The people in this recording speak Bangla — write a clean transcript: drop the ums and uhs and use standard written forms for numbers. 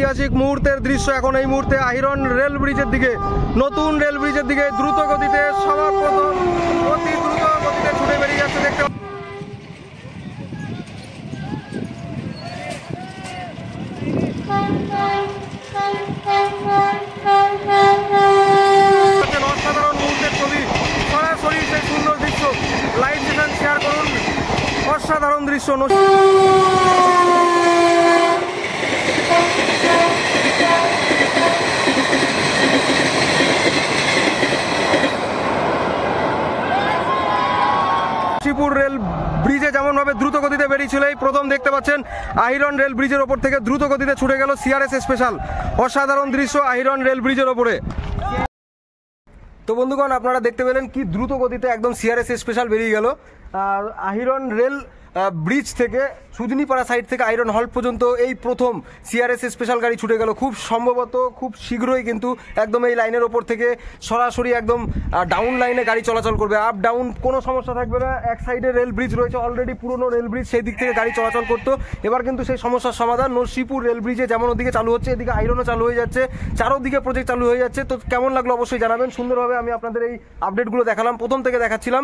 ঐতিহাসিক মুহূর্তের দৃশ্য। এখন এই মুহূর্তে আহিরন রেল ব্রিজের দিকে, নতুন রেল ব্রিজের দিকে দ্রুত গতিতে সবার প্রথম অতি দ্রুত গতিতে ছুটে বেরিয়ে যাচ্ছে দেখতে অসাধারণ মুহূর্তের ছবি, সরাসরি সেই সুন্দর দৃশ্য লাইভ সেশন শেয়ার করুন। অসাধারণ দৃশ্য। নসিপুর রেল ব্রিজে যেমনভাবে দ্রুত গতিতে বেরিয়েছিল, এই প্রথম দেখতে পাচ্ছেন আহিরন রেল ব্রিজের ওপর থেকে দ্রুত গতিতে ছুটে গেল সিআরএস স্পেশাল। অসাধারণ দৃশ্য আহিরন রেল ব্রিজের ওপরে। তো বন্ধুগণ, আপনারা দেখতে পেলেন কি দ্রুত গতিতে একদম সিআরএস স্পেশাল বেরিয়ে গেল। আর আহিরন রেল ব্রিজ থেকে সুজনিপাড়া সাইড থেকে আয়রন হল পর্যন্ত এই প্রথম সিআরএস স্পেশাল গাড়ি ছুটে গেল। খুব সম্ভবত খুব শীঘ্রই কিন্তু একদম এই লাইনের ওপর থেকে সরাসরি একদম ডাউন লাইনে গাড়ি চলাচল করবে। আপ ডাউন কোনো সমস্যা থাকবে না। এক সাইডে রেল ব্রিজ রয়েছে, অলরেডি পুরনো রেল ব্রিজ, সেই দিক থেকে গাড়ি চলাচল করতো। এবার কিন্তু সেই সমস্যার সমাধান। নসিপুর রেল ব্রিজে যেমন ওদিকে চালু হচ্ছে, এদিকে আয়রনও চালু হয়ে যাচ্ছে, চারোদিকে প্রজেক্ট চালু হয়ে যাচ্ছে। তো কেমন লাগলো অবশ্যই জানাবেন। সুন্দরভাবে আমি আপনাদের এই আপডেটগুলো দেখালাম, প্রথম থেকে দেখাচ্ছিলাম।